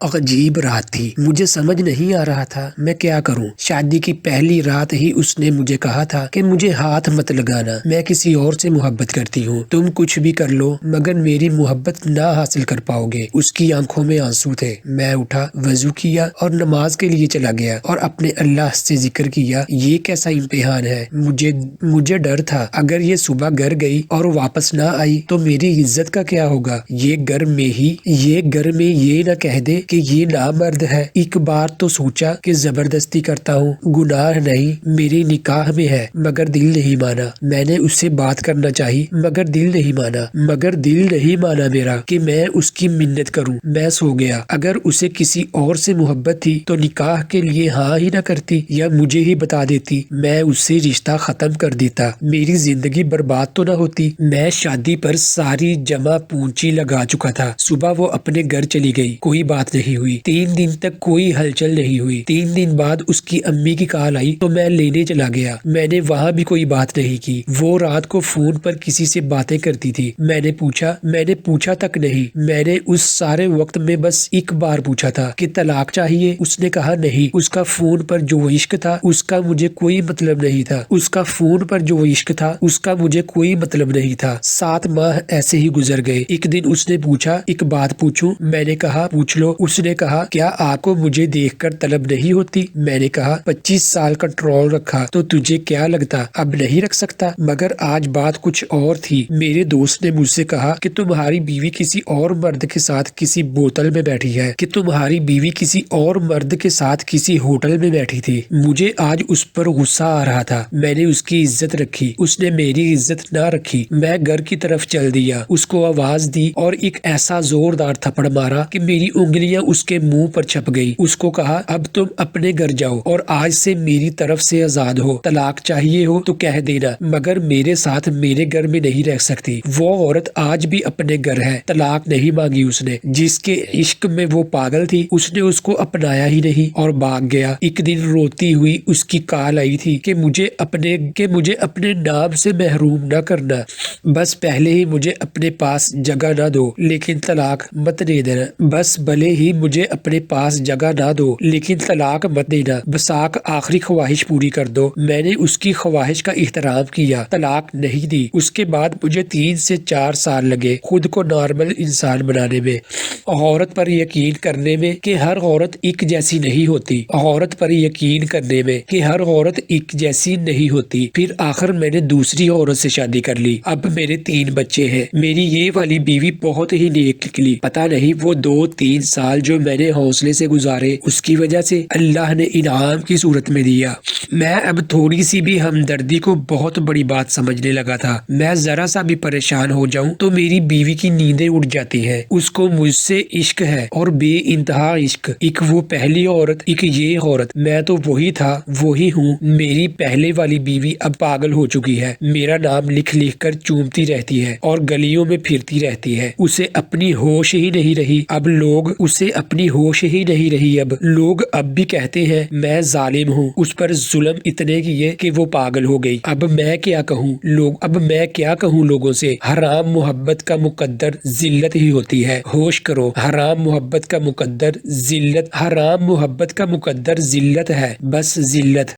عجیب رات تھی۔ مجھے سمجھ نہیں آ رہا تھا میں کیا کروں۔ شادی کی پہلی رات ہی اس نے مجھے کہا تھا کہ مجھے ہاتھ مت لگانا، میں کسی اور سے محبت کرتی ہوں، تم کچھ بھی کر لو مگر میری محبت نہ حاصل کر پاؤ گے۔ اس کی آنکھوں میں آنسو تھے۔ میں اٹھا، وضو کیا اور نماز کے لیے چلا گیا اور اپنے اللہ سے ذکر کیا۔ یہ کیسا امتحان ہے؟ مجھے ڈر تھا اگر یہ صبح گھر گئی اور واپس نہ آئی تو میری عزت کا کیا ہوگا۔ یہ گھر میں یہ نہ کہہ دے کہ یہ نامرد ہے۔ ایک بار تو سوچا کہ زبردستی کرتا ہوں، گناہ نہیں، میری نکاح میں ہے، مگر دل نہیں مانا۔ میں نے اس سے بات کرنا چاہی مگر دل نہیں مانا میرا کہ میں اس کی منت کروں۔ میں سو گیا۔ اگر اسے کسی اور سے محبت تھی تو نکاح کے لیے ہاں ہی نہ کرتی یا مجھے ہی بتا دیتی، میں اس سے رشتہ ختم کر دیتا، میری زندگی برباد تو نہ ہوتی۔ میں شادی پر ساری جمع پونچی لگا چکا تھا۔ صبح وہ اپنے گھر چلی گئی، کوئی بات نہیں ہوئی۔ 3 دن تک کوئی ہلچل نہیں ہوئی۔ 3 دن بعد اس کی امی کی کال آئی تو میں لینے چلا گیا۔ میں نے وہاں بھی کوئی بات نہیں کی۔ وہ رات کو فون پر کسی سے باتیں کرتی تھی۔ میں نے پوچھا تک نہیں۔ میں نے اس سارے وقت میں بس ایک بار پوچھا تھا کہ طلاق چاہیے؟ اس نے کہا نہیں۔ اس کا فون پر جو عشق تھا اس کا مجھے کوئی مطلب نہیں تھا۔ 7 ماہ ایسے ہی گزر گئے۔ ایک دن اس نے پوچھا، ایک بات پوچھوں؟ میں نے کہا پوچھ لو۔ اس نے کہا کیا آپ کو مجھے دیکھ کر طلب نہیں ہوتی؟ میں نے کہا 25 سال کنٹرول رکھا تو تجھے کیا لگتا اب نہیں رکھ سکتا؟ مگر آج بات کچھ اور تھی۔ میرے دوست نے مجھ سے کہا کہ تمہاری بیوی کسی اور مرد کے ساتھ کسی بوتل میں بیٹھی تھی۔ مجھے آج اس پر غصہ آ رہا تھا۔ میں نے اس کی عزت رکھی، اس نے میری عزت نہ رکھی۔ میں گھر کی طرف چل دیا، اس کو آواز دی اور ایک ایسا زوردار تھپڑ مارا کہ میری انگلیاں اس کے منہ پر چھپ گئی۔ اس کو کہا اب تم اپنے گھر جاؤ اور آج سے میری طرف سے آزاد ہو۔ طلاق چاہیے ہو تو کہہ دینا، مگر میرے ساتھ میرے گھر میں نہیں رہ سکتی۔ وہ عورت آج بھی اپنے گھر ہے، طلاق نہیں مانگی اس نے۔ جس کے عشق میں وہ پاگل تھی اس نے اس کو اپنایا ہی نہیں اور بھاگ گیا۔ ایک دن روتی ہوئی اس کی کال آئی تھی کہ مجھے اپنے نام سے محروم نہ کرنا، بس پہلے ہی مجھے اپنے پاس جگہ نہ دو لیکن طلاق مت دے دینا۔ بساک آخری خواہش پوری کر دو۔ میں نے اس کی خواہش کا احترام کیا، طلاق نہیں دی۔ اس کے بعد مجھے 3 سے 4 سال لگے خود کو نارمل انسان بنانے میں، عورت پر یقین کرنے میں کہ ہر عورت ایک جیسی نہیں ہوتی۔ پھر آخر میں نے دوسری عورت سے شادی کر لی۔ اب میرے 3 بچے ہیں۔ میری یہ والی بیوی بہت ہی نیک نکلی۔ پتہ نہیں وہ 2-3 سال جو میں نے حوصلے سے گزارے اس کی وجہ سے اللہ نے انعام کی صورت میں دیا۔ میں اب تھوڑی سی بھی ہمدردی کو بہت بڑی بات سمجھنے لگا تھا۔ میں ذرا سا بھی پریشان ہو جاؤں تو میری بیوی کی نیندیں اڑ جاتی ہیں۔ اس کو مجھ سے عشق ہے اور بے انتہا عشق۔ ایک وہ پہلی عورت، ایک یہ عورت، میں تو وہی تھا وہی ہوں۔ میری پہلے والی بیوی اب پاگل ہو چکی ہے، میرا نام لکھ لکھ کر چومتی رہتی ہے اور گلیوں میں پھرتی رہتی ہے۔ اسے اپنی ہوش ہی نہیں رہی۔ اب لوگ اب بھی کہتے ہیں میں ظالم ہوں، اس پر ظلم اتنے کیے کہ وہ پاگل ہو گئی۔ اب میں کیا کہوں لوگوں سے؟ حرام محبت کا مقدر ذلت ہی ہوتی ہے۔ ہوش کرو، حرام محبت کا مقدر ذلت ہے، بس ذلت۔